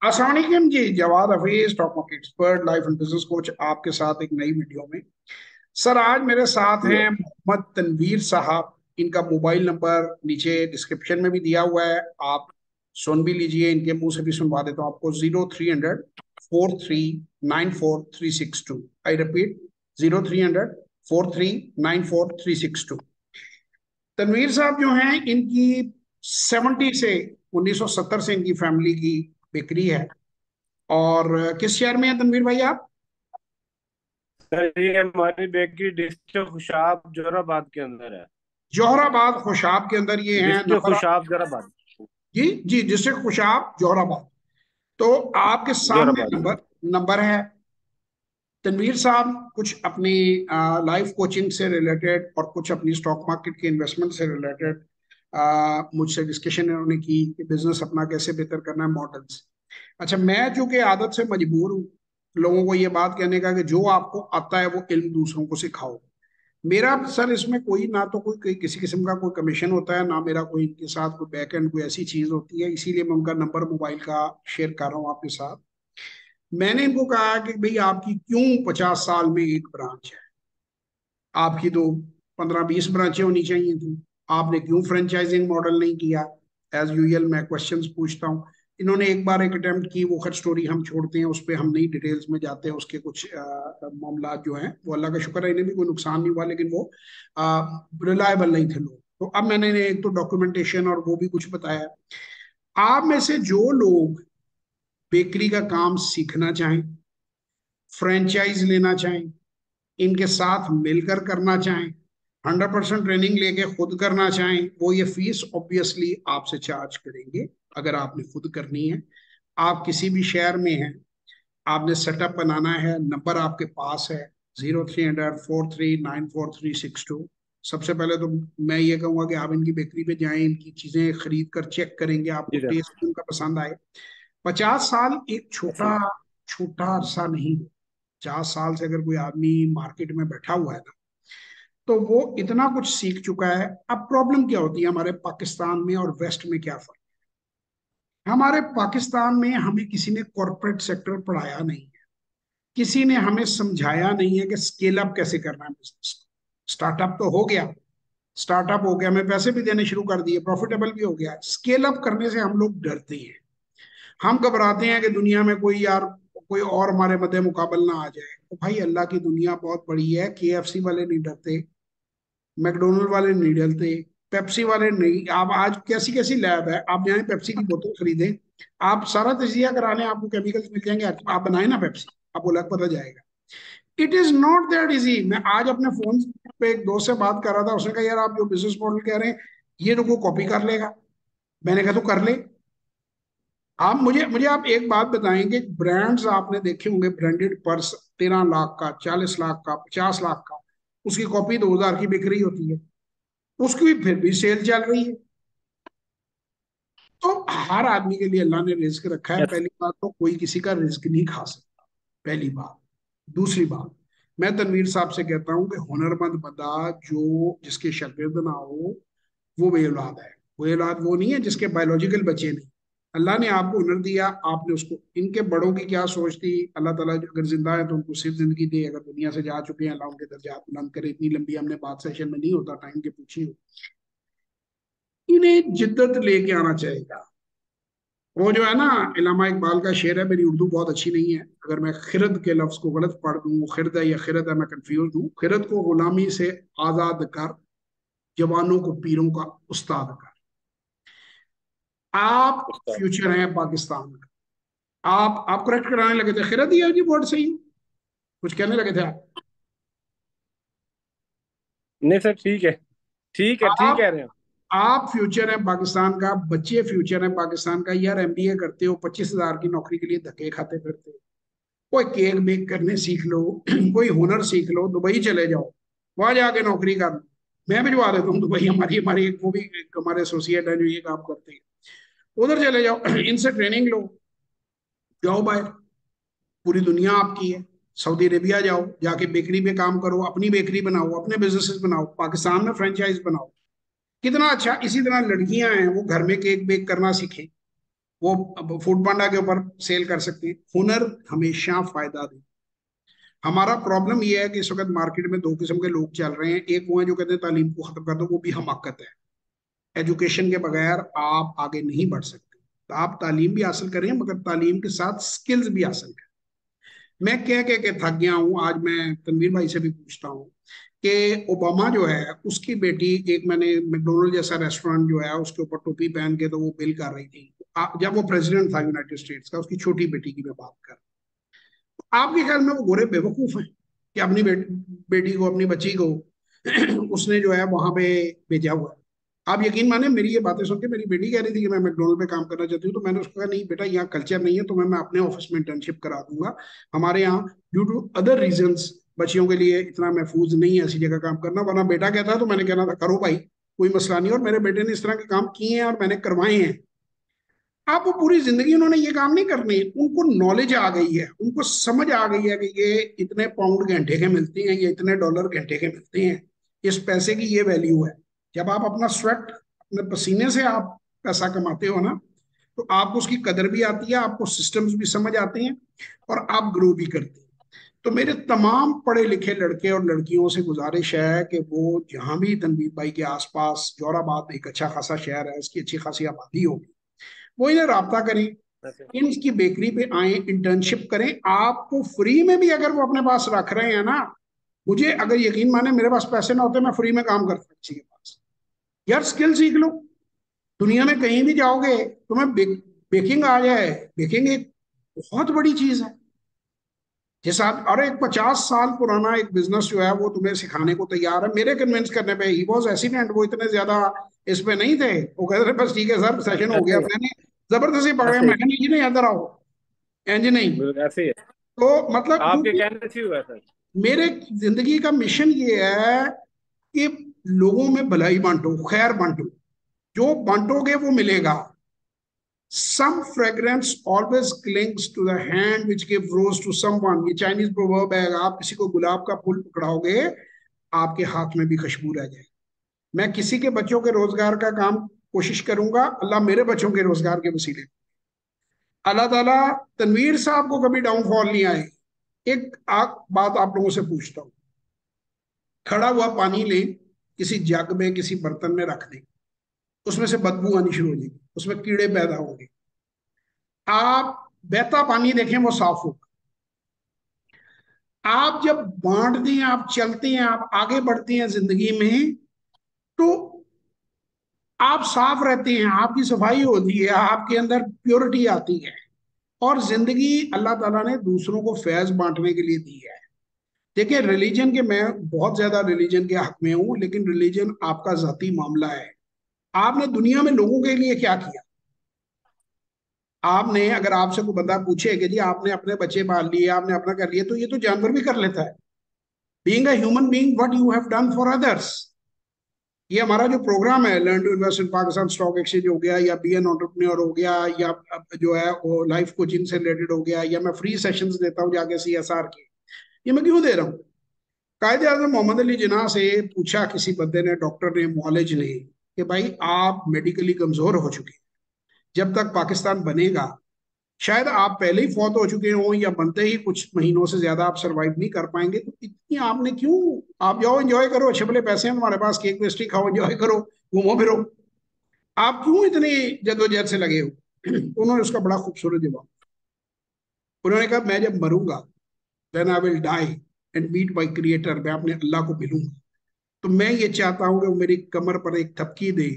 अस्सलाम वालेकुम जी। Jawad Hafeez, stock market expert, life and business coach, आपके साथ एक नई वीडियो में। सर, आज मेरे साथ जी। हैं मोहम्मद तनवीर साहब। इनका मोबाइल नंबर नीचे डिस्क्रिप्शन में भी दिया हुआ है, आप सुन भी लीजिए, इनके मुंह से भी सुनवा देता हूँ आपको। 0300 4394 362। I repeat, 0300 4394 362। तनवीर साहब जो हैं, इनकी 1970 से इनकी फैमिली की बेकरी है। और किस शहर में है तनवीर भाई आप? सर ये हमारी बेकरी डिस्ट्रिक्ट खुशाब जोराबाद के अंदर है। जोहराबाद खुशाब के अंदर ये हैं। District number Khushab Jauharabad. जी जी, डिस्ट्रिक्ट खुशाब जोहराबाद। तो आपके सामने जोराबाद। नंबर नंबर है। तनवीर साहब कुछ अपनी लाइफ कोचिंग से रिलेटेड और कुछ अपनी स्टॉक मार्केट के इन्वेस्टमेंट से रिलेटेड मुझसे डिस्कशन इन्होंने की कि बिजनेस अपना कैसे बेहतर करना है, मॉडल्स। अच्छा, मैं चूंकि आदत से मजबूर हूँ लोगों को ये बात कहने का कि जो आपको आता है वो इल्म दूसरों को सिखाओ। मेरा सर इसमें कोई ना तो कोई किसी किस्म का कोई कमीशन होता है, ना मेरा कोई इनके साथ कोई बैक एंड कोई ऐसी चीज होती है, इसीलिए मैं उनका नंबर मोबाइल का शेयर कर रहा हूँ आपके साथ। मैंने इनको कहा कि भाई, आपकी क्यों 50 साल में एक ब्रांच है? आपकी तो 15-20 ब्रांचें होनी चाहिए थी। आपने क्यों फ्रेंचाइजिंग मॉडल नहीं किया? एज यूजल मैं क्वेश्चंस पूछता हूँ। इन्होंने एक बार एक अटेम्प्ट की, वो खैर स्टोरी हम छोड़ते हैं, उस पर हम नहीं डिटेल्स में जाते हैं। उसके कुछ मामला जो हैं वो अल्लाह का शुक्र है इन्हें भी कोई नुकसान नहीं हुआ, लेकिन वो रिलायबल नहीं थे लोग। तो अब मैंने इन्हें एक तो डॉक्यूमेंटेशन और वो भी कुछ बताया। आप में से जो लोग बेकरी का काम सीखना चाहें, फ्रेंचाइज लेना चाहें, इनके साथ मिलकर करना चाहें, 100% ट्रेनिंग लेके खुद करना चाहें, वो ये फीस ऑब्वियसली आपसे चार्ज करेंगे अगर आपने खुद करनी है। आप किसी भी शहर में हैं, आपने सेटअप बनाना है, नंबर आपके पास है, 0300 4394 362। सबसे पहले तो मैं ये कहूंगा कि आप इनकी बेकरी पे जाएं, इनकी चीजें खरीद कर चेक करेंगे, आपको जी सर। टेस्ट उनका पसंद आए। 50 साल एक छोटा जी छोटा अरसा नहीं है। 50 साल से अगर कोई आदमी मार्केट में बैठा हुआ है ना, तो वो इतना कुछ सीख चुका है। अब प्रॉब्लम क्या होती है हमारे पाकिस्तान में और वेस्ट में, क्या फर्क? हमारे पाकिस्तान में हमें किसी ने कॉरपोरेट सेक्टर पढ़ाया नहीं है, किसी ने हमें समझाया नहीं है कि स्केल अप कैसे करना है बिजनेस। स्टार्टअप तो हो गया, स्टार्टअप हो गया, हमें पैसे भी देने शुरू कर दिए, प्रॉफिटेबल भी हो गया। स्केल अप करने से हम लोग डरते हैं, हम घबराते हैं कि दुनिया में कोई यार कोई और हमारे मद्दे मुकाबल ना आ जाए। तो भाई, अल्लाह की दुनिया बहुत बड़ी है। केएफसी वाले नहीं डरते, मैकडोनल्ड वाले नहीं डरते, पेप्सी वाले नहीं। आप आज कैसी कैसी लैब है, आप जाए पेप्सी की बोतल खरीदें, आप सारा तजिया करा लें, आपको केमिकल्स मिल जाएंगे, आप बनाए ना पेप्सी, आपको लग पता जाएगा। It is not that easy. मैं आज अपने फोन पे एक दोस्त से बात कर रहा था, उसने कहा यार आप जो बिजनेस मॉडल कह रहे हैं ये तो कोई कॉपी कर लेगा। मैंने कहा तो कर ले। आप मुझे मुझे आप एक बात बताएंगे, ब्रांड्स आपने देखे होंगे, ब्रांडेड पर्स 13 लाख का, 40 लाख का, 50 लाख का, उसकी कॉपी 2,000 की बिक रही होती है, उसकी भी फिर भी सेल चल रही है। तो हर आदमी के लिए अल्लाह ने रिस्क रखा है। यस। पहली बात तो कोई किसी का रिस्क नहीं खा सकता, पहली बात। दूसरी बात, मैं तनवीर साहब से कहता हूं कि हुनरमंद बंदा जो जिसके शागिर्द ना हो, वो बे औलाद है। वो औलाद वो नहीं है जिसके बायोलॉजिकल बच्चे नहीं। अल्लाह ने आपको हुनर दिया, आपने उसको, इनके बड़ों की क्या सोच थी, अल्लाह ताला जो अगर जिंदा है तो उनको सिर्फ जिंदगी दे, अगर दुनिया से जा चुके हैं अल्लाह उनके दर्जात बुलंद करे। इतनी लंबी हमने बात सेशन में नहीं होता, टाइम के पूछी हो। इन्हें जिद्दत लेके आना चाहिए। वो जो है ना, इलामा इकबाल का शेर है, मेरी उर्दू बहुत अच्छी नहीं है, अगर मैं खिरद के लफ्ज को गलत पढ़ दूं, वो खिरद है या खिरद है, मैं कंफ्यूज हूँ। खिरद को गुलामी से आजाद कर, जवानों को पीरों का उस्ताद कर। आप उस्ताद। फ्यूचर हैं पाकिस्तान का। आप करेक्ट कराने लगे थे, खिरद ही है जी, वर्ड सही है। कुछ कहने लगे थे आप। नहीं सर, ठीक है। ठीक है, ठीक कह आप रहे हैं। आप फ्यूचर है पाकिस्तान का, बच्चे फ्यूचर है पाकिस्तान का। यार एमबीए करते हो, 25,000 की नौकरी के लिए धक्के खाते फिरते हो। कोई केक बेक करने सीख लो, कोई हुनर सीख लो, दुबई चले जाओ, वहां जाके नौकरी कर लो। मैं भिजवा देता हूँ दुबई, हमारी हमारी एक वो भी एक हमारे एसोसिएट है जो ये काम करते हैं। उधर चले जाओ, इनसे ट्रेनिंग लो, जाओ बाहर, पूरी दुनिया आपकी है। सऊदी अरेबिया जाओ, जाके बेकरी पे काम करो, अपनी बेकरी बनाओ, अपने बिजनेसेस बनाओ, पाकिस्तान में फ्रेंचाइज बनाओ। कितना अच्छा। इसी तरह लड़कियां हैं, वो घर में केक बेक करना सीखें, वो फूड पांडा के ऊपर सेल कर सकती है। हुनर हमेशा फायदा दे। हमारा प्रॉब्लम ये है कि इस वक्त मार्केट में दो किस्म के लोग चल रहे हैं। एक वो है जो कहते हैं तालीम को खत्म कर दो, वो भी हमाकत है। एजुकेशन के बगैर आप आगे नहीं बढ़ सकते। तो आप तालीम भी हासिल करें, मगर तालीम के साथ स्किल्स भी हासिल करें। मैं कह कह के थक गया हूँ। आज मैं तनवीर भाई से भी पूछता हूँ कि ओबामा जो है उसकी बेटी, एक मैंने मैकडोनल्ड जैसा रेस्टोरेंट जो है उसके ऊपर टोपी पहन के तो वो बिल कर रही थी, जब वो प्रेसिडेंट था यूनाइटेड स्टेट्स का। उसकी छोटी बेटी की मैं बात कर, आपके ख्याल में वो गोरे बेवकूफ हैं कि अपनी बेटी को, अपनी बच्ची को उसने जो है वहां पे भेजा हुआ है? आप यकीन माने, मेरी ये बातें सुन के मेरी बेटी कह रही थी कि मैं मैकडोनल्ड पे काम करना चाहती हूँ, तो मैंने उसको कहा नहीं बेटा, यहाँ कल्चर नहीं है, तो मैं अपने ऑफिस में इंटर्नशिप करा दूंगा। हमारे यहाँ ड्यू टू अदर रीजंस बच्चियों के लिए इतना महफूज नहीं है ऐसी जगह काम करना। वरना बेटा कहता है तो मैंने कहना था करो भाई, कोई मसला नहीं। और मेरे बेटे ने इस तरह के काम किए हैं और मैंने करवाए हैं। आप वो पूरी जिंदगी उन्होंने ये काम नहीं करने, उनको नॉलेज आ गई है, उनको समझ आ गई है कि ये इतने पाउंड घंटे के मिलते हैं, ये इतने डॉलर घंटे के मिलते हैं, इस पैसे की ये वैल्यू है। जब आप अपना स्वेट, अपने पसीने से आप पैसा कमाते हो ना, तो आपको उसकी कदर भी आती है, आपको सिस्टम्स भी समझ आते हैं, और आप ग्रो भी करते हैं। तो मेरे तमाम पढ़े लिखे लड़के और लड़कियों से गुजारिश है कि वो जहां भी तनवीर भाई के आसपास, जोराबाद एक अच्छा खासा शहर है, इसकी अच्छी खासी आबादी होगी, वो इन्हें राब्ता करें, अच्छा। इसकी बेकरी पे आए, इंटर्नशिप करें। आपको फ्री में भी अगर वो अपने पास रख रहे हैं ना, मुझे अगर यकीन माने मेरे पास पैसे ना होते मैं फ्री में काम करता किसी के पास। यार स्किल सीख लो, दुनिया में कहीं भी जाओगे तुम्हें बेकिंग आ जाए, बेकिंग एक बहुत बड़ी चीज है। जैसा और एक 50 साल पुराना एक बिजनेस जो है वो तुम्हें सिखाने को तैयार है, मेरे कन्विंस करने पे। ही वॉज एसिडेंट, वो इतने ज्यादा इस पे नहीं थे। वो कहते थे बस ठीक है सर, सेशन हो ऐसे गया। ही है। मैंने जबरदस्ती पकड़े, ऐसे ही मैं नहीं नहीं इधर आओ, इंज नहीं। बिल्कुल ऐसे ही है। तो मतलब आपके क्योंकि कहने से ही हुआ है सर। मेरे जिंदगी का मिशन ये है कि लोगों में भलाई बांटो, खैर बांटो। जो बांटोगे वो मिलेगा। Some fragrance always clings to the hand which give rose to someone, ये चाइनीज प्रोवर्ब है। आप किसी को गुलाब का फूल पकड़ाओगे, आपके हाथ में भी खुशबू रह जाएगी। मैं किसी के बच्चों के रोजगार का काम कोशिश करूंगा, अल्लाह मेरे बच्चों के रोजगार के वसीले। अल्लाह ताला तनवीर साहब को कभी डाउनफॉल नहीं आए। एक बात आप लोगों से पूछता हूँ, खड़ा हुआ पानी लें, किसी जग में, किसी बर्तन में रख दें, उसमें से बदबू आनी शुरू हो जाएगी, उसमें कीड़े पैदा होंगे। आप बहता पानी देखें, वो साफ होगा। आप जब बांटते हैं, आप चलते हैं, आप आगे बढ़ते हैं जिंदगी में, तो आप साफ रहते हैं, आपकी सफाई होती है, आपके अंदर प्योरिटी आती है। और जिंदगी अल्लाह ताला ने दूसरों को फैज बांटने के लिए दी है। देखिए रिलीजन के, मैं बहुत ज्यादा रिलीजन के हक में हूं, लेकिन रिलीजन आपका जाती मामला है। आपने दुनिया में लोगों के लिए क्या किया? आपने, अगर आपसे कोई बंदा पूछे कि जी आपने अपने बच्चे पाल लिए, आपने अपना कर लिया, तो ये तो जानवर भी कर लेता है। Being a human being, what you have done for others. ये हमारा जो प्रोग्राम है, learn to invest in Pakistan stock exchange हो गया, या बी एन एंटरप्रेन्योर हो गया, या जो है वो लाइफ कोचिंग से रिलेटेड हो गया, या मैं फ्री सेशंस देता हूँ जाके CSR के, ये मैं क्यों दे रहा हूँ? कायदे आजम मोहम्मद अली जिन्ना से पूछा किसी बंदे ने, डॉक्टर ने, मुआलिज ने, कि भाई आप मेडिकली कमजोर हो चुके हैं, जब तक पाकिस्तान बनेगा, शायद आप पहले ही फौत हो चुके हो, या बनते ही कुछ महीनों से ज्यादा आप सरवाइव नहीं कर पाएंगे, तो इतनी आपने क्यों, आप जाओ एंजॉय करो, अच्छे भले पैसे हैं तुम्हारे पास, केक पेस्ट्री खाओ, एंजॉय करो, घूमो फिरो, आप क्यों इतनी जद्दोजहद से लगे हो? उन्होंने उसका बड़ा खूबसूरत जवाब, उन्होंने कहा मैं जब मरूंगा, then I will die and meet my creator, मैं अपने अल्लाह को मिलूंगा, तो मैं ये चाहता हूं कि वो मेरी कमर पर एक थपकी दे।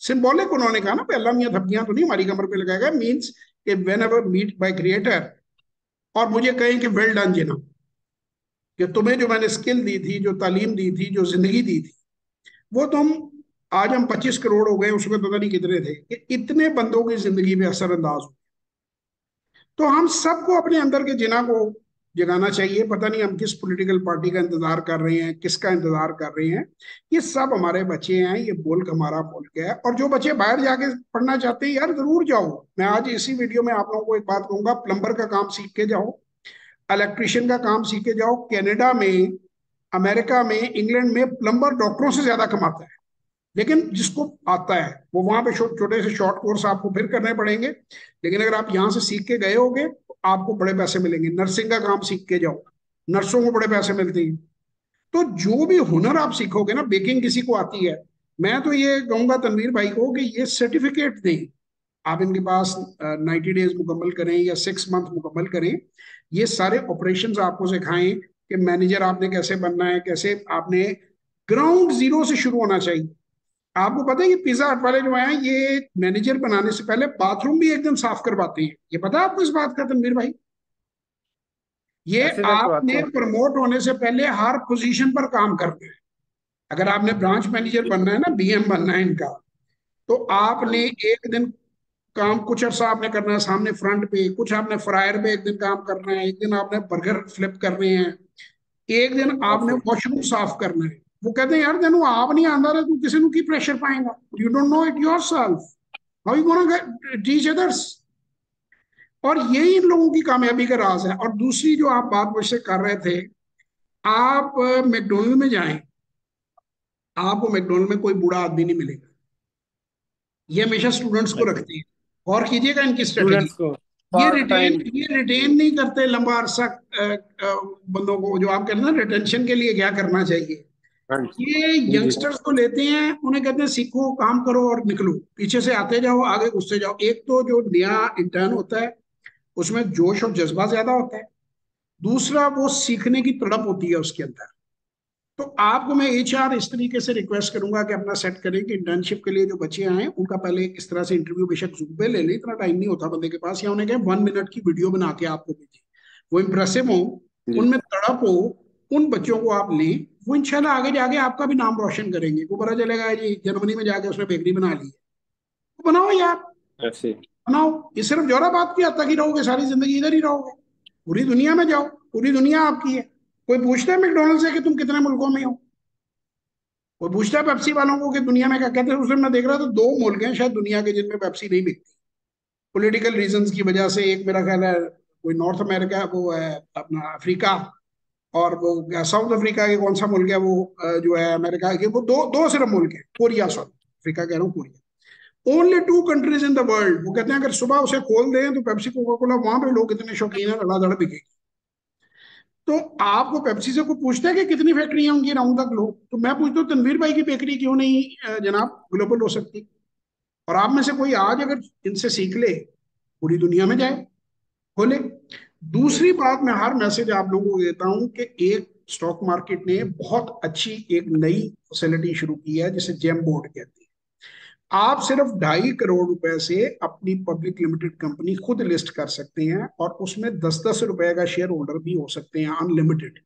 सिंबॉलिक उन्होंने कहा ना, पे अल्लाह मियाँ थपकियां तो नहीं हमारी कमर पे लगाएगा, मीन्स कि whenever meet my creator, और मुझे कहें कि वेल डन जिना, कि तुम्हें जो मैंने स्किल दी थी, जो तालीम दी थी, जो जिंदगी दी थी, वो तुम, आज हम 25 करोड़ हो गए, उसमें पता नहीं कितने थे, कि इतने बंदों की जिंदगी में असरअंदाज हो। तो हम सबको अपने अंदर के जिना को जगाना चाहिए। पता नहीं हम किस पॉलिटिकल पार्टी का इंतजार कर रहे हैं, किसका इंतजार कर रहे हैं। ये सब हमारे बच्चे हैं, ये मुल्क हमारा मुल्क है। और जो बच्चे बाहर जाके पढ़ना चाहते हैं, यार जरूर जाओ। मैं आज इसी वीडियो में आप लोगों को एक बात कहूंगा, प्लम्बर का काम सीख के जाओ, इलेक्ट्रिशियन का काम सीख के जाओ। कनाडा में, अमेरिका में, इंग्लैंड में प्लम्बर डॉक्टरों से ज्यादा कमाता है। लेकिन जिसको आता है वो वहां पे छोटे से शॉर्ट कोर्स आपको फिर करने पड़ेंगे, लेकिन अगर आप यहाँ से सीख के गए होगे तो आपको बड़े पैसे मिलेंगे। नर्सिंग का काम सीख के जाओ, नर्सों को बड़े पैसे मिलते हैं। तो जो भी हुनर आप सीखोगे ना, बेकिंग किसी को आती है, मैं तो ये कहूंगा तनवीर भाई को कि ये सर्टिफिकेट दें आप इनके पास, 90 डेज मुकम्मल करें या 6 मंथ मुकम्मल करें, ये सारे ऑपरेशंस आपको सिखाएं कि मैनेजर आपने कैसे बनना है, कैसे आपने ग्राउंड जीरो से शुरू होना चाहिए। आपको पता है कि पिज्जा हट वाले जो हैं ये मैनेजर बनाने से पहले बाथरूम भी एकदम साफ करवाते हैं, ये पता है आपको इस बात का तनवीर भाई? ये ऐसी करवाते आपने हैं। प्रमोट होने से पहले हर पोजीशन पर काम करना है। अगर आपने ब्रांच मैनेजर बनना है ना, बीएम बनना है इनका, तो हाँ आपने जी। एक दिन काम कुछ अर्सा आपने करना है सामने फ्रंट पे, कुछ आपने फ्रायर पे एक दिन काम करना है, एक दिन आपने बर्गर फ्लिप करने हैं, एक दिन आपने ऐसे। वॉशरूम साफ करना है। वो कहते हैं यार तेन आप नहीं आंदा रहा, तू किसी ਨੂੰ की प्रेशर पाएगा, you don't know it yourself, how you gonna teach others. और यही इन लोगों की कामयाबी का राज है। और दूसरी जो आप बात मुझसे कर रहे थे, आप मैकडोनल्ड में जाएं, आपको मैकडोनल्ड में कोई बूढ़ा आदमी नहीं मिलेगा। ये हमेशा स्टूडेंट्स को ऐसे रखते हैं, और कीजिएगा इनकी स्ट्रेटेजी। स्टूडेंट्स को ये पार्ट रिटेन टाइम। ये रिटेन नहीं करते लंबा अरसा बंदों को, जो आप कहते हैं ना रिटेंशन के लिए क्या करना चाहिए। हाँ ये जी जी। यंगस्टर्स को लेते हैं, उन्हें कहते हैं सीखो, काम करो और निकलो, पीछे से आते जाओ, आगे घुसते जाओ। एक तो जो नया इंटर्न होता है उसमें जोश और जज्बा ज्यादा होता है, दूसरा वो सीखने की तड़प होती है उसके अंदर। तो आपको मैं एचआर इस तरीके से रिक्वेस्ट करूंगा कि अपना सेट करें कि इंटर्नशिप के लिए जो बच्चे आए उनका पहले इस तरह से इंटरव्यू बेशक जूम पे ले लें, इतना टाइम नहीं होता बंदे के पास, या उन्हें कहें 1 मिनट की वीडियो बना के आपको भेजें, वो इंप्रेसिव हो, जी। उनमें तड़प हो, उन बच्चों को आप लें, वो इंशाल्लाह आगे जाके आपका भी नाम रोशन करेंगे। वो पता चलेगा जी जर्मनी में जाके उसने बेकरी बना ली है, तो बनाओ यार, ऐसे। बनाओ। ये सिर्फ जोराबाद की हद तक ही रहोगे, सारी जिंदगी इधर ही रहोगे? पूरी दुनिया में जाओ, पूरी दुनिया आपकी है। कोई पूछता है मैकडोनल्ड से कि तुम कितने मुल्कों में हो? वो पूछता है पेप्सी वालों को कि दुनिया में क्या कहते हैं? उस दिन मैं देख रहा था 2 मुल्क हैं शायद दुनिया के जिनमें पेप्सी नहीं बिकती, पॉलिटिकल रीजंस की वजह से। एक मेरा ख्याल है कोई नॉर्थ अमेरिका, वो है अपना अफ्रीका, और वो साउथ अफ्रीका के कौन सा मुल्क है वो, जो है अमेरिका के, वो दो दो सिर्फ मुल्क है, कोरिया, सॉरी अफ्रीका कह रहा हूँ, Korea. Only 2 countries in the world. वो कहते हैं अगर सुबह उसे खोल दें तो पेप्सी कोका कोला, वहां पे लोग इतने शौकीन है, धड़ाधड़ बिकेगी। तो आपको पेप्सी से कोई पूछता है कि कितनी फैक्ट्रियां होंगी अराउंड द ग्लोब, तो मैं पूछता हूँ तनवीर भाई की बेकरी क्यों नहीं जनाब ग्लोबल हो सकती? और आप में से कोई आज अगर इनसे सीख ले, पूरी दुनिया में जाए, खोले। दूसरी बात, मैं हर मैसेज आप लोगों को देता हूं कि एक स्टॉक मार्केट ने बहुत अच्छी एक नई फैसिलिटी शुरू की है जिसे जेम बोर्ड कहते हैं। आप सिर्फ 2.5 करोड़ रुपए से अपनी पब्लिक लिमिटेड कंपनी खुद लिस्ट कर सकते हैं, और उसमें 10-10 रुपए का शेयर होल्डर भी हो सकते हैं, अनलिमिटेड।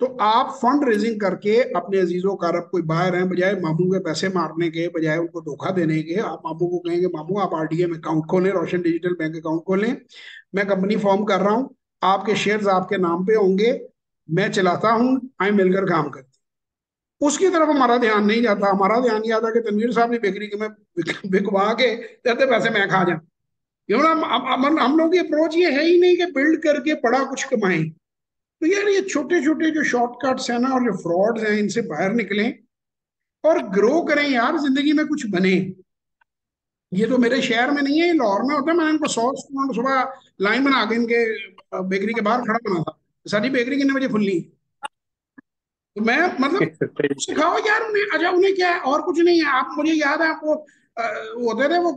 तो आप फंड रेजिंग करके अपने अजीजों कारब कोई बाहर हैं, बजाय मामू के पैसे मारने के, बजाय उनको धोखा देने के, आप मामू को कहेंगे मामू आप आरडीए में अकाउंट खोलें, रोशन डिजिटल बैंक अकाउंट खोलें, मैं कंपनी फॉर्म कर रहा हूँ, आपके शेयर्स आपके नाम पे होंगे, मैं चलाता हूँ, आए मिलकर काम करते हैं। उसकी तरफ हमारा ध्यान नहीं जाता, हमारा ध्यान ये आता कि तनवीर साहब ने बेकरी के में बिकवा के कहते पैसे मैं खा जाऊं। क्यों ना हम लोग की अप्रोच ये है ही नहीं कि बिल्ड करके बड़ा कुछ कमाएं। तो यार ये छोटे छोटे जो शॉर्टकट्स हैं ना, और जो फ्रॉड्स हैं, इनसे बाहर निकलें और ग्रो करें यार, जिंदगी में कुछ बने। ये तो मेरे शहर में नहीं है, ये लाहौर में होता है। मैंने इनको 100 स्टूडेंट सुबह लाइन बना के इनके बेकरी के बाहर खड़ा बना था, सारी बेकरी कितने बजे खुलनी है? तो मैं मतलब सिखाओ यार उन्हें। अच्छा उन्हें क्या है, और कुछ नहीं है। आप, मुझे याद है आपको, वो होते थे वो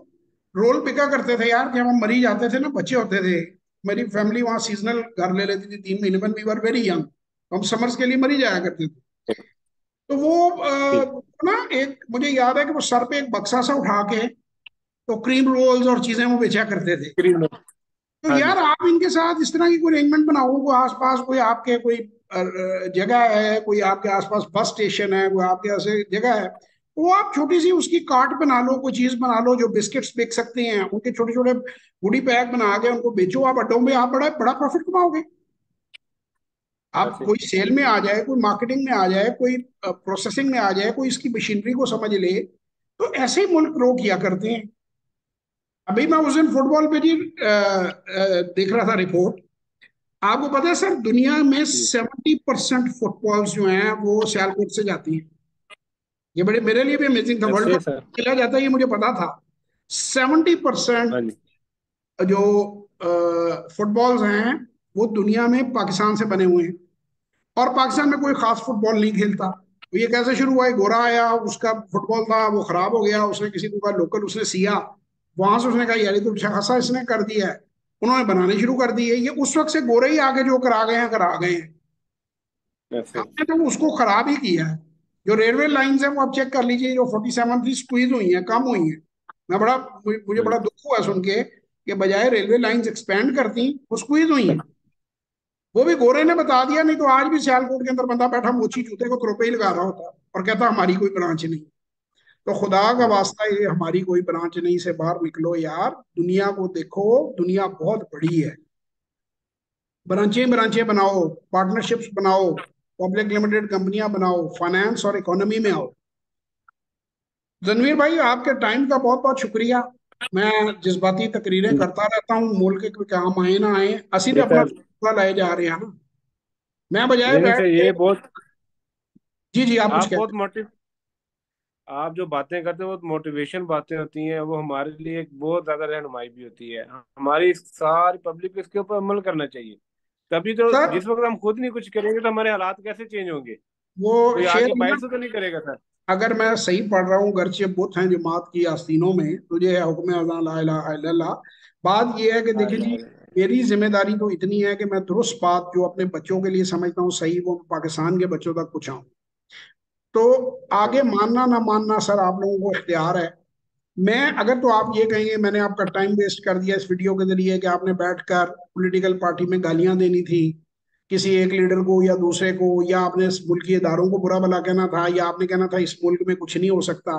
रोल पिका करते थे यार, जब हम मरी जाते थे ना, बच्चे होते थे, मेरी फैमिली वहाँ सीजनल घर ले लेती थी 3 महीने, when we were very young, हम समर्स के लिए मरी जाया करते थे। तो वो ना, एक मुझे याद है कि वो सर पे एक बक्सा सा उठा के तो क्रीम रोल्स और चीजें वो बेचा करते थे। तो हाँ जी। यार आप इनके साथ इस तरह की कोई अरेंजमेंट बनाओ, कोई आसपास कोई आपके कोई जगह है, कोई आपके आसपास बस स्टेशन है, कोई आपके ऐसे जगह है, वो आप छोटी सी उसकी कार्ट बना लो, कोई चीज बना लो, जो बिस्किट्स बेच सकते हैं उनके छोटे छोटे गुडी पैक बना के उनको बेचो आप अड्डों में, आप बड़ा बड़ा प्रॉफिट कमाओगे। आप ऐसे। कोई सेल में आ जाए, कोई मार्केटिंग में आ जाए, कोई प्रोसेसिंग में आ जाए, कोई इसकी मशीनरी को समझ ले, तो ऐसे ही मुल्क ग्रो किया करते हैं। अभी मैं उस दिन फुटबॉल पे जी देख रहा था रिपोर्ट। आपको पता है सर, दुनिया में जी। 70% फुटबॉल्स जो हैं वो सियालकोट से जाती हैं। ये बड़े मेरे लिए भी अमेजिंग था। वर्ल्ड ऐसे कप सर। खेला जाता है ये मुझे पता था। 70% हाँ जी। जो फुटबॉल्स हैं वो दुनिया में पाकिस्तान से बने हुए हैं, और पाकिस्तान में कोई खास फुटबॉल नहीं खेलता। तो ये कैसे शुरू हुआ? एक गोरा आया, उसका फुटबॉल था वो खराब हो गया, उसने किसी को कहा लोकल, उसने सिया, वहां से उसने कहा यार ये तो अच्छा खासा इसने कर दिया है, उन्होंने बनाने शुरू कर दिए। ये उस वक्त से गोरे ही आगे जो करा गए हैं करा गए हैं। ऐसे। हमने तो उसको खराब ही किया है। जो रेलवे लाइंस है वो आप चेक कर लीजिए, जो 47 थी स्क्वीज हुई है, कम हुई है। मैं बड़ा मुझे हाँ बड़ा जी। दुख हुआ सुन के कि बजाय रेलवे लाइंस एक्सपेंड करती वो स्क्वीज हुई हैं। वो भी गोरे ने बता दिया, नहीं तो आज भी सियालकोट के अंदर बंदा बैठा मोची जूते को तुरपे ही लगा रहा होता और कहता हमारी कोई ब्रांच नहीं। तो खुदा का हाँ जी। वास्ता ये हमारी कोई ब्रांच नहीं से बाहर निकलो यार, दुनिया को देखो, दुनिया बहुत बड़ी है। ब्रांचें ब्रांचें बनाओ, पार्टनरशिप्स बनाओ, पब्लिक लिमिटेड कंपनियां बनाओ, फाइनेंस और इकोनॉमी में आओ। रणवीर भाई आपके टाइम का बहुत बहुत शुक्रिया। मैं जज्बाती तकरीरें करता रहता हूँ, मुल्क के काम आए ना आए, असी तो नहीं अपना सर। फैसला लाए जा रहे हैं ना। मैं बजाय नहीं नहीं बैठ सर, के। ये बहुत, जी जी, आप कुछ आप कहते बहुत मोटिव आप जो बातें करते हो बहुत मोटिवेशन बातें होती हैं, वो हमारे लिए एक बहुत ज्यादा रहनुमाई भी होती है। हमारी सारी पब्लिक को इसके ऊपर अमल करना चाहिए। तभी तो, हैं सर। जिस वक्त हम खुद नहीं कुछ करेंगे तो हमारे हालात कैसे चेंज होंगे? वो कोई शेर आके है ना, बाइक से तो नहीं करेगा सर। अगर मैं सही पढ़ रहा हूँ, गर्चे बुत हैं जमात की आस्तीनों में, तुझे है हुक्म अज़ां ला इलाहा इल्लल्लाह। बात ये है कि हाँ, देखिए जी, मेरी जिम्मेदारी तो इतनी है कि मैं दुरुस्त बात जो अपने बच्चों के लिए समझता हूँ सही, वो पाकिस्तान के बच्चों तक पहुंचाऊं। तो आगे मानना ना मानना सर आप लोगों को इख्तियार है। मैं अगर, तो आप ये कहेंगे मैंने आपका टाइम वेस्ट कर दिया इस वीडियो के जरिए कि आपने बैठकर पॉलिटिकल पार्टी में गालियां देनी थी किसी एक लीडर को या दूसरे को, या आपने इस मुल्क के इदारों को बुरा भला कहना था, या आपने कहना था इस मुल्क में कुछ नहीं हो सकता।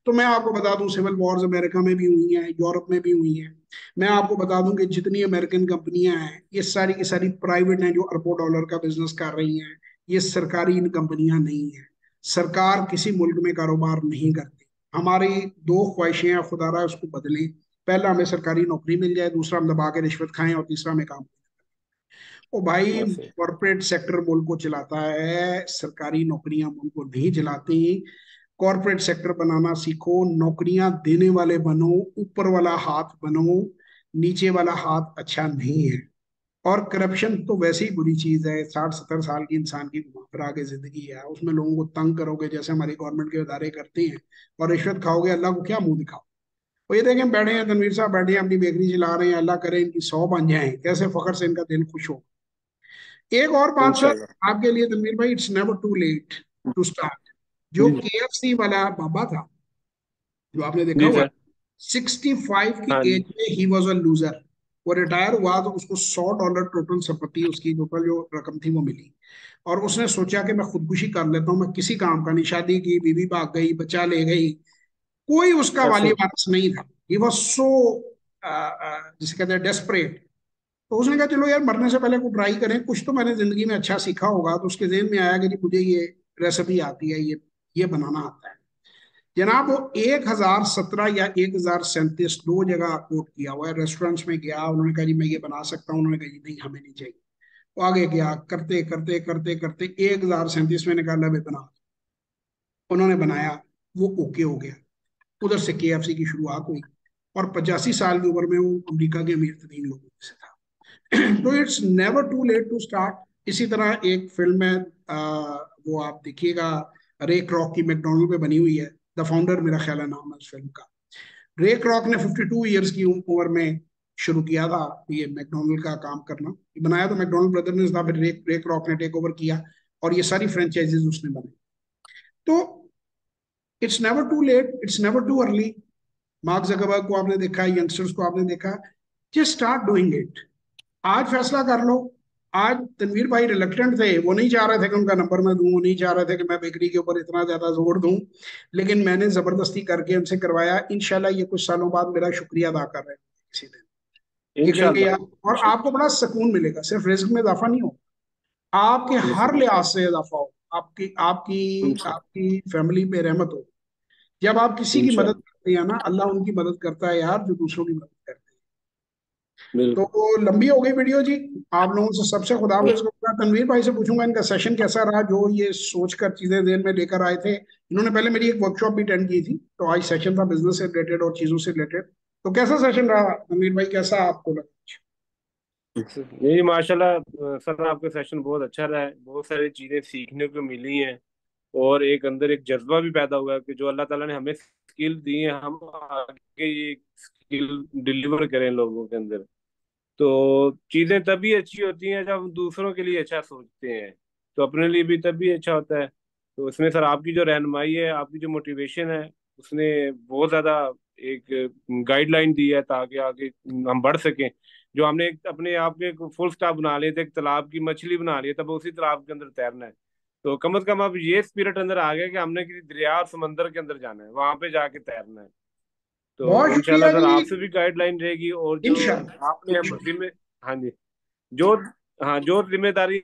तो मैं आपको बता दूं सिविल वॉर्स अमेरिका में भी हुई हैं, यूरोप में भी हुई हैं। मैं आपको बता दूं कि जितनी अमेरिकन कंपनियां हैं ये सारी की सारी प्राइवेट हैं जो अरबों डॉलर का बिजनेस कर रही हैं। ये सरकारी इन कंपनियां नहीं है। सरकार किसी मुल्क में कारोबार नहीं करती। हमारी दो ख्वाहिशें हैं, खुदारा उसको बदलें। पहला हमें सरकारी नौकरी मिल जाए, दूसरा हम दबा के रिश्वत खाएं, और तीसरा हमें काम। ओ भाई, वैसे। कॉरपोरेट सेक्टर मुल्क को चलाता है, सरकारी नौकरियां मुल्क को नहीं चलाती। कॉरपोरेट सेक्टर बनाना सीखो, नौकरियां देने वाले बनो, ऊपर वाला हाथ बनो, नीचे वाला हाथ अच्छा नहीं है। और करप्शन तो वैसे ही बुरी चीज है, 60-70 साल की इंसान की घुमा फिरा के जिंदगी है, उसमें लोगों को तंग करोगे जैसे हमारी गवर्नमेंट के इदारे करते हैं, और रिश्वत खाओगे, अल्लाह को क्या मुंह दिखाओ। और ये देखें बैठे हैं तनवीर साहब, बैठे हैं अपनी बेकरी चला रहे हैं, अल्लाह करे इनकी 100 बन जाए, कैसे फखर से इनका दिल खुश हो। एक और बात सर इंशाल्लाह। आपके लिए तनवीर भाई, it's never too late to start. जो जी। केएफसी वाला बाबा था, जो आपने देखा जी हुआ, सर। 65 की हाँ जी। एज में ही वॉज अ लूजर। वो रिटायर हुआ तो उसको $100 टोटल संपत्ति, उसकी टोटल जो रकम थी वो मिली। और उसने सोचा कि मैं खुदकुशी कर लेता हूँ, मैं किसी काम का नहीं, शादी की, बीवी भाग गई, बच्चा ले गई, कोई उसका वाली ऐसे। वारिस नहीं था। ही वॉज सो, जिसे कहते हैं डेस्परेट। तो उसने कहा चलो यार मरने से पहले को ट्राई करें, कुछ तो मैंने जिंदगी में अच्छा सीखा होगा। तो उसके जहन में आया कि जी मुझे ये रेसिपी आती है, ये बनाना आता है। जनाब वो 1017 या 1037 दो जगह कोट किया हुआ है, रेस्टोरेंट्स में गया, उन्होंने कहा जी मैं ये बना सकता हूँ, उन्होंने कहा जी नहीं हमें नहीं चाहिए। वो आगे गया, करते करते करते करते 1037 में निकाला भाई बना। उन्होंने बनाया, वो ओके हो गया। उधर से केएफसी की शुरुआत हुई, और 85 साल की उम्र में वो अमेरिका के अमीर तरीन लोगों में से था। तो it's never too late to start. इसी तरह एक फिल्म है, वो आप देखिएगा, रे क्रॉक की, मैकडोनल्ड पे बनी हुई है, द फाउंडर मेरा ख्याल है नाम है उस फिल्म का। रे क्रॉक ने 52 ईयर्स की उम्र में शुरू किया था ये मैकडोनल्ड का काम करना। ये बनाया तो मैकडोनल्ड ब्रदर ने था, फिर रे क्रॉक ने टेक ओवर किया, और ये सारी फ्रेंचाइजीज उसने बनाई। तो it's never too late, it's never too early. Mark Zuckerberg को आपने देखा, यंगस्टर्स को आपने देखा, जस्ट स्टार्ट डूइंग इट। आज फैसला कर लो। आज तनवीर भाई रिलक्टेंट थे, वो नहीं चाह रहे थे कि उनका नंबर मैं दूं, वो नहीं चाह रहे थे कि मैं बेकरी के ऊपर इतना ज्यादा जोर दूं, लेकिन मैंने जबरदस्ती करके उनसे करवाया। इंशाल्लाह ये कुछ सालों बाद मेरा शुक्रिया अदा कर रहे हैं किसी दिन। ये कहेंगे इंशाल्लाह। यार, और आपको बड़ा सुकून मिलेगा, सिर्फ रिस्क में इजाफा नहीं हो, आपके जी हर सर। लिहाज से इजाफा हो, आपकी आपकी इंशाल्लाह। आपकी फैमिली पे रहमत हो। जब आप किसी की मदद इंशाल्लाह। करते हैं ना, अल्लाह उनकी मदद करता है यार जो दूसरों की मदद करते हैं। तो बिल्कुल। लंबी हो गई वीडियो जी, आप लोगों से सबसे खुदाफिज कहूंगा। तनवीर भाई से पूछूंगा इनका सेशन कैसा रहा, जो ये सोच कर चीजें जेल में लेकर आए थे, इन्होंने पहले मेरी एक वर्कशॉप भी अटेंड की थी, तो आज सेशन था बिजनेस से रिलेटेड और चीजों से रिलेटेड। तो कैसा सेशन रहा अमीर भाई, कैसा आपको लगा? नहीं माशाल्लाह सर, आपका सेशन बहुत अच्छा रहा है, बहुत सारी चीजें सीखने को मिली हैं। और एक अंदर एक जज्बा भी पैदा हुआ है कि जो अल्लाह ताला ने हमें स्किल दी है, हम आगे ये स्किल डिलीवर करें लोगों के अंदर। तो चीजें तभी अच्छी होती हैं जब हम दूसरों के लिए अच्छा सोचते हैं, तो अपने लिए भी तभी अच्छा होता है। तो उसमें सर आपकी जो रहनुमाई है, आपकी जो मोटिवेशन है, उसने बहुत ज्यादा एक गाइडलाइन दी है ताकि आगे हम बढ़ सकें। जो हमने एक अपने आप के फुल स्टॉप बना लिए थे, एक तालाब की मछली बना ली है, तब उसी तालाब के अंदर तैरना है। तो कम से कम अब ये स्पिरिट अंदर आ गया कि हमने किसी दरिया और समंदर के अंदर जाना है, वहां पे जाके तैरना है। तो बहुत इंशाल्लाह शुक्रिया सर जी। आपसे भी गाइडलाइन रहेगी, और जो इंशाल्लाह आपने इंशाल्लाह। जिम्मे हाँ जी, जो हाँ जो जिम्मेदारी